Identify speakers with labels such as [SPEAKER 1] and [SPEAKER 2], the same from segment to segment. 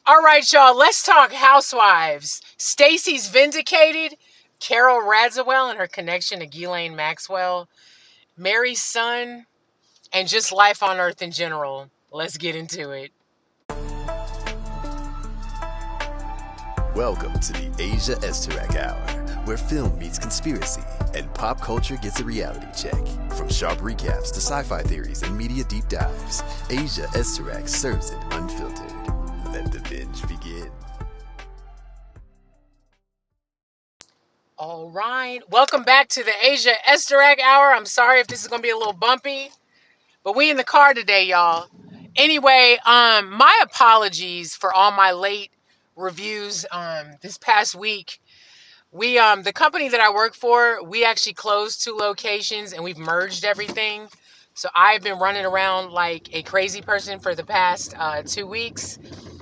[SPEAKER 1] All right, y'all, let's talk Housewives. Stacey's vindicated. Carol Radziwill and her connection to Ghislaine Maxwell. Mary's son. And just life on Earth in general. Let's get into it.
[SPEAKER 2] Welcome to the Asia Esterak Hour, where film meets conspiracy and pop culture gets a reality check. From sharp recaps to sci-fi theories and media deep dives, Asia Esterak serves it unfiltered. Let the binge begin.
[SPEAKER 1] All right. Welcome back to the Asia Esterak Hour. I'm sorry if this is going to be a little bumpy, but we in the car today, y'all. Anyway, my apologies for all my late reviews this past week. We the company that I work for, we actually closed 2 locations and we've merged everything. So I've been running around like a crazy person for the past 2 weeks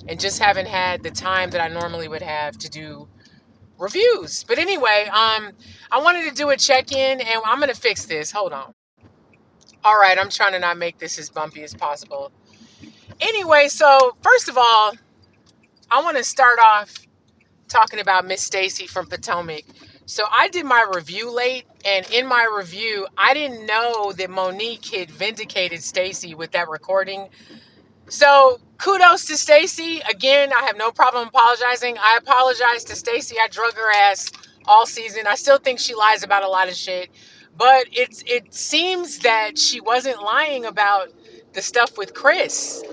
[SPEAKER 1] and just haven't had the time that I normally would have to do reviews. But anyway, I wanted to do a check-in and I'm going to fix this. Hold on. All right, I'm trying to not make this as bumpy as possible. Anyway, so first of all, I want to start off talking about Miss Stacy from Potomac. So I did my review late, and in my review, I didn't know that Monique had vindicated Stacy with that recording. So kudos to Stacy. Again, I have no problem apologizing. I apologize to Stacy. I drug her ass all season. I still think she lies about a lot of shit, but it seems that she wasn't lying about the stuff with Chris.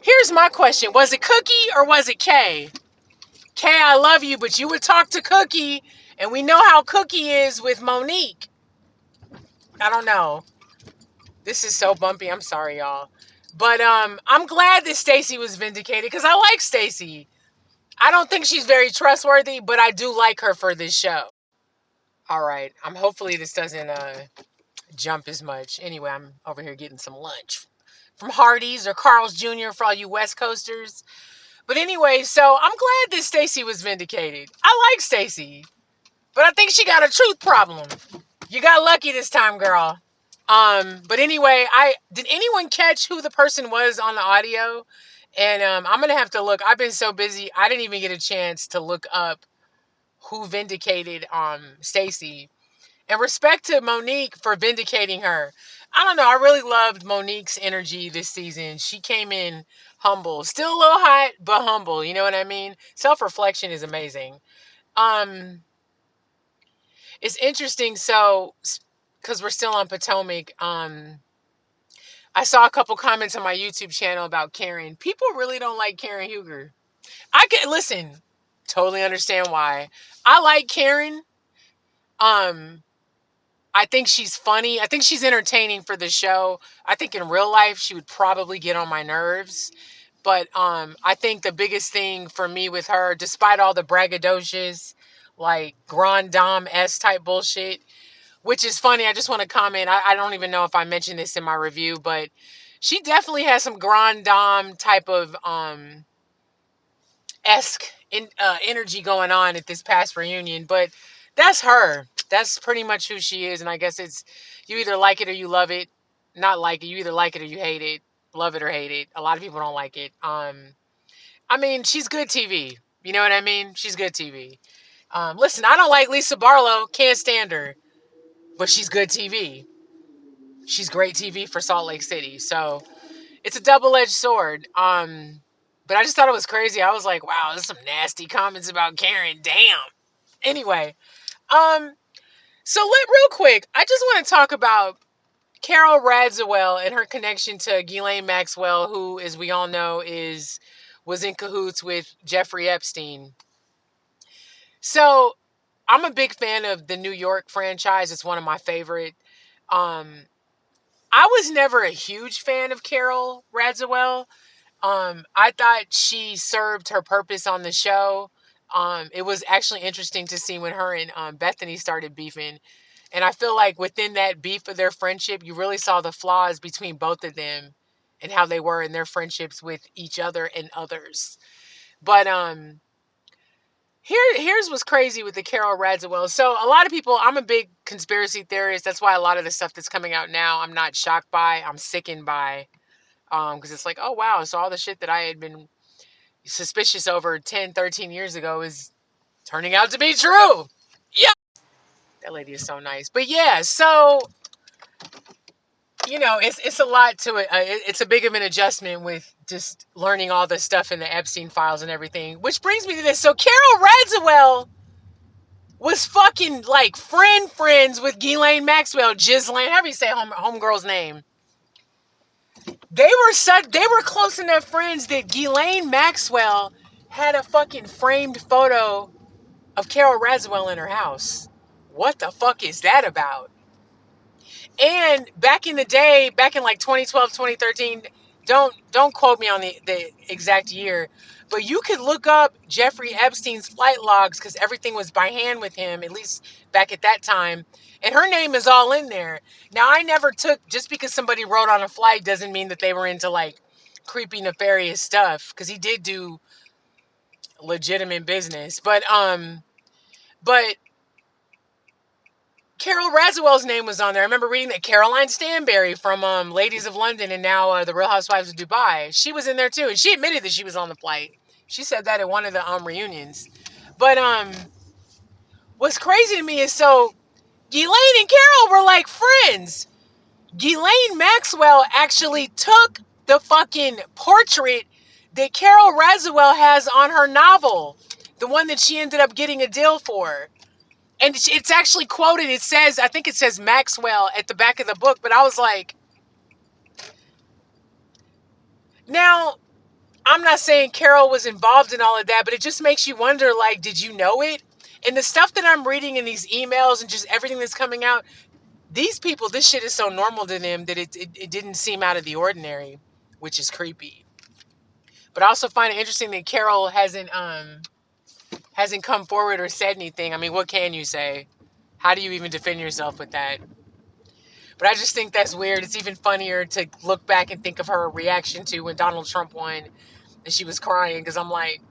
[SPEAKER 1] Here's my question. Was it Cookie or was it Kay? Kay, I love you, but you would talk to Cookie, and we know how Cookie is with Monique. I don't know. This is so bumpy. I'm sorry, y'all. But I'm glad that Stacy was vindicated because I like Stacy. I don't think she's very trustworthy, but I do like her for this show. All right. Hopefully this doesn't jump as much. Anyway, I'm over here getting some lunch from Hardee's or Carl's Jr. for all you West Coasters. But anyway, so I'm glad that Stacy was vindicated. I like Stacy, but I think she got a truth problem. You got lucky this time, girl. But anyway, did anyone catch who the person was on the audio? And I'm gonna have to look. I've been so busy, I didn't even get a chance to look up who vindicated Stacy. And respect to Monique for vindicating her. I don't know. I really loved Monique's energy this season. She came in humble, still a little hot, but humble. You know what I mean? Self-reflection is amazing. It's interesting. So, because we're still on Potomac, I saw a couple comments on my YouTube channel about Karen. People really don't like Karen Huger. I can listen. Totally understand why. I like Karen. I think she's funny. I think she's entertaining for the show. I think in real life she would probably get on my nerves. But I think the biggest thing for me with her, despite all the braggadocious, like Grand Dame-esque type bullshit, which is funny. I just want to comment. I don't even know if I mentioned this in my review, but she definitely has some Grand Dame type of esque energy going on at this past reunion. But that's her. That's pretty much who she is. And I guess it's you either like it or you love it. Not like it. You either like it or you hate it. Love it or hate it. A lot of people don't like it. I mean, she's good TV. You know what I mean? She's good TV. Listen, I don't like Lisa Barlow. Can't stand her. But she's good TV. She's great TV for Salt Lake City. So it's a double-edged sword. But I just thought it was crazy. I was like, wow, there's some nasty comments about Karen. Damn. Anyway, so real quick, I just want to talk about Carol Radziwill and her connection to Ghislaine Maxwell, who, as we all know, was in cahoots with Jeffrey Epstein. So I'm a big fan of the New York franchise. It's one of my favorite. I was never a huge fan of Carol Radziwill. I thought she served her purpose on the show. It was actually interesting to see when her and Bethany started beefing. And I feel like within that beef of their friendship, you really saw the flaws between both of them and how they were in their friendships with each other and others. But here's what's crazy with the Carol Radziwill. So a lot of people, I'm a big conspiracy theorist. That's why a lot of the stuff that's coming out now, I'm not shocked by. I'm sickened by. Because it's like, oh wow, so all the shit that I had been suspicious over 10, 13 years ago is turning out to be true. Yeah. That lady is so nice. But yeah, so it's a lot to it. It's a big of an adjustment with just learning all the stuff in the Epstein files and everything. Which brings me to this. So Carol Radziwill was fucking like friends with Ghislaine Maxwell, Ghislaine, however you say homegirl's name. They were close enough friends that Ghislaine Maxwell had a fucking framed photo of Carol Radziwill in her house. What the fuck is that about? And back in the day, back in like 2012, 2013, don't quote me on the exact year, but you could look up Jeffrey Epstein's flight logs because everything was by hand with him, at least back at that time. And her name is all in there. Now, I never took, just because somebody wrote on a flight doesn't mean that they were into like creepy, nefarious stuff, because he did do legitimate business. But Carol Radziwill's name was on there. I remember reading that Caroline Stanberry from Ladies of London and now The Real Housewives of Dubai. She was in there too, and she admitted that she was on the flight. She said that at one of the reunions. But what's crazy to me is so Ghislaine and Carol were like friends. Ghislaine Maxwell actually took the fucking portrait that Carol Radziwill has on her novel, the one that she ended up getting a deal for. And it's actually quoted. It says, I think it says Maxwell at the back of the book. But I was like, now, I'm not saying Carol was involved in all of that, but it just makes you wonder, like, did you know it? And the stuff that I'm reading in these emails and just everything that's coming out, these people, this shit is so normal to them that it didn't seem out of the ordinary, which is creepy. But I also find it interesting that Carol hasn't come forward or said anything. I mean, what can you say? How do you even defend yourself with that? But I just think that's weird. It's even funnier to look back and think of her reaction to when Donald Trump won and she was crying, because I'm like,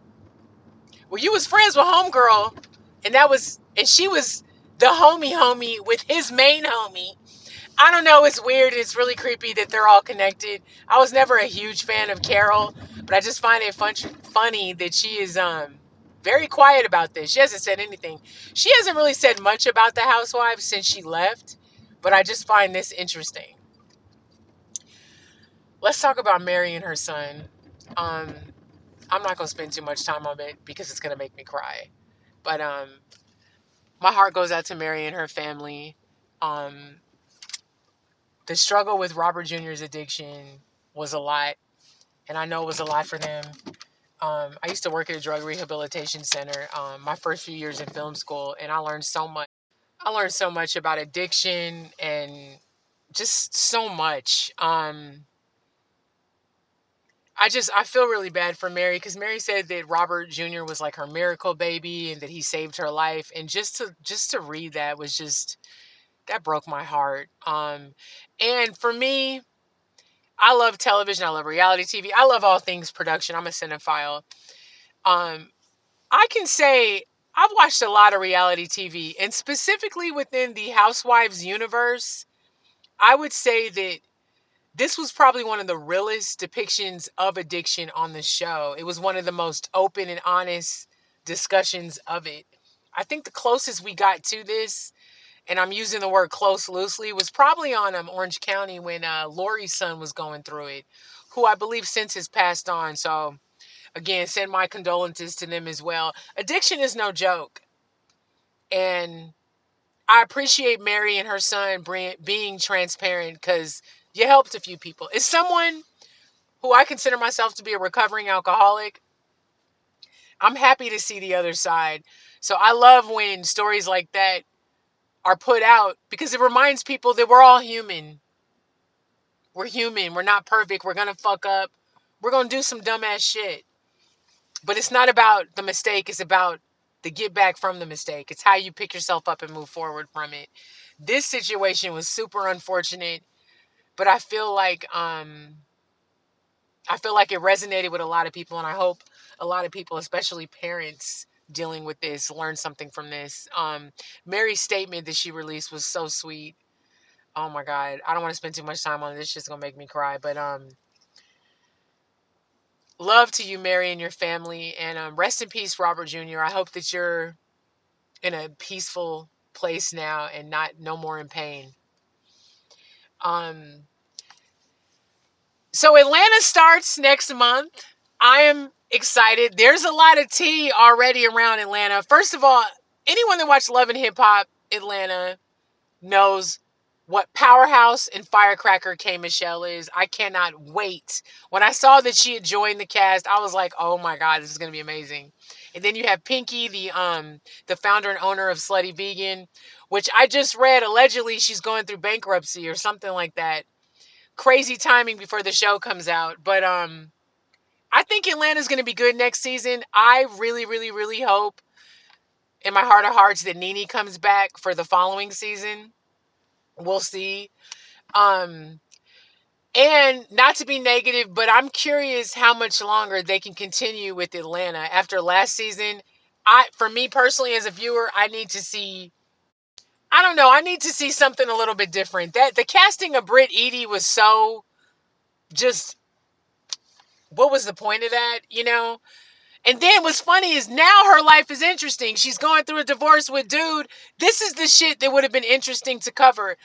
[SPEAKER 1] well, you was friends with homegirl, and she was the homie with his main homie. I don't know. It's weird. It's really creepy that they're all connected. I was never a huge fan of Carol, but I just find it funny that she is very quiet about this. She hasn't said anything. She hasn't really said much about the Housewives since she left, but I just find this interesting. Let's talk about Mary and her son. Um, I'm not gonna spend too much time on it because it's gonna make me cry. But my heart goes out to Mary and her family. Um, the struggle with Robert Jr.'s addiction was a lot, and I know it was a lot for them. I used to work at a drug rehabilitation center my first few years in film school, and I learned so much. I learned so much about addiction and just so much. I feel really bad for Mary, because Mary said that Robert Jr. was like her miracle baby and that he saved her life. And just to read that was just, that broke my heart. And for me, I love television. I love reality TV. I love all things production. I'm a cinephile. Um, I can say I've watched a lot of reality TV, and specifically within the Housewives universe, I would say that this was probably one of the realest depictions of addiction on the show. It was one of the most open and honest discussions of it. I think the closest we got to this, and I'm using the word close loosely, was probably on Orange County when Lori's son was going through it, who I believe since has passed on. So, again, send my condolences to them as well. Addiction is no joke. And I appreciate Mary and her son being transparent, because you helped a few people. As someone who I consider myself to be a recovering alcoholic, I'm happy to see the other side. So I love when stories like that are put out, because it reminds people that we're all human. We're human. We're not perfect. We're going to fuck up. We're going to do some dumbass shit. But it's not about the mistake. It's about the get back from the mistake. It's how you pick yourself up and move forward from it. This situation was super unfortunate, but I feel like it resonated with a lot of people, and I hope a lot of people, especially parents dealing with this, learn something from this. Mary's statement that she released was so sweet. Oh my God. I don't want to spend too much time on this. It's just going to make me cry. But Love to you, Mary, and your family. And rest in peace, Robert Jr. I hope that you're in a peaceful place now and not no more in pain. Um, so Atlanta starts next month. I am excited. There's a lot of tea already around Atlanta. First of all, anyone that watched Love and Hip Hop Atlanta knows what powerhouse and firecracker K. Michelle is. I cannot wait. When I saw that she had joined the cast, I was like, "Oh my god, this is going to be amazing." And then you have Pinky, the founder and owner of Slutty Vegan, which I just read allegedly she's going through bankruptcy or something like that. Crazy timing before the show comes out, but I think Atlanta's going to be good next season. I really, really, really hope in my heart of hearts that Nene comes back for the following season. We'll see. Um, and not to be negative, but I'm curious how much longer they can continue with Atlanta after last season. For me personally, as a viewer, I need to see. I don't know. I need to see something a little bit different. That the casting of Britt Eady was so just. What was the point of that? You know. And then what's funny is now her life is interesting. She's going through a divorce with dude. This is the shit that would have been interesting to cover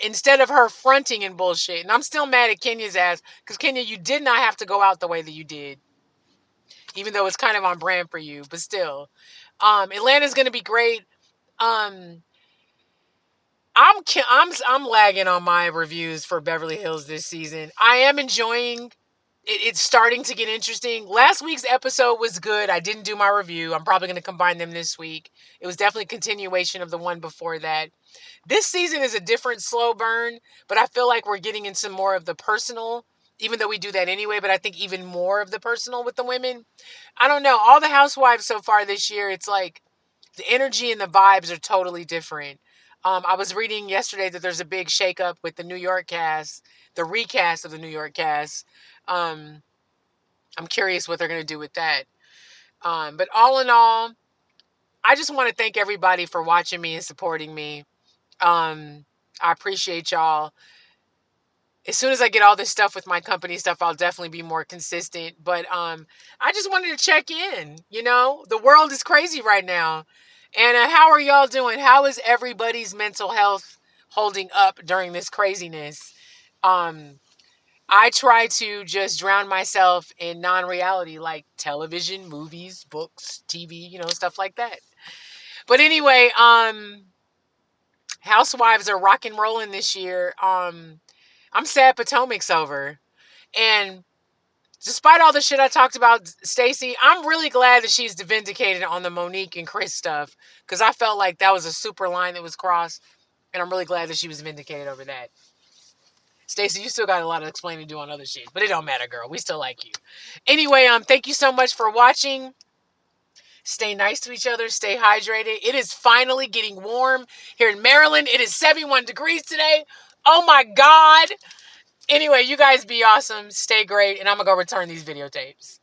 [SPEAKER 1] instead of her fronting and bullshit. And I'm still mad at Kenya's ass because Kenya, you did not have to go out the way that you did, even though it's kind of on brand for you. But still, Atlanta's gonna be great. Um, I'm lagging on my reviews for Beverly Hills this season. I am enjoying it's starting to get interesting. Last week's episode was good. I didn't do my review. I'm probably going to combine them this week. It was definitely a continuation of the one before that. This season is a different slow burn, but I feel like we're getting into more of the personal, even though we do that anyway, but I think even more of the personal with the women. I don't know. All the housewives so far this year, it's like the energy and the vibes are totally different. I was reading yesterday that there's a big shakeup with the New York cast, the recast of the New York cast. Um, I'm curious what they're going to do with that. But all in all, I just want to thank everybody for watching me and supporting me. I appreciate y'all. As soon as I get all this stuff with my company stuff, I'll definitely be more consistent. But I just wanted to check in. You know, the world is crazy right now. And how are y'all doing? How is everybody's mental health holding up during this craziness? Um, I try to just drown myself in non-reality like television, movies, books, TV, stuff like that. But anyway, Housewives are rock and rolling this year. I'm sad Potomac's over. And despite all the shit I talked about Stacey, I'm really glad that she's vindicated on the Monique and Chris stuff because I felt like that was a super line that was crossed, and I'm really glad that she was vindicated over that. Stacey, you still got a lot of explaining to do on other shit, but it don't matter, girl. We still like you. Anyway, thank you so much for watching. Stay nice to each other. Stay hydrated. It is finally getting warm here in Maryland. It is 71 degrees today. Oh my God. Anyway, you guys be awesome. Stay great. And I'm going to go return these videotapes.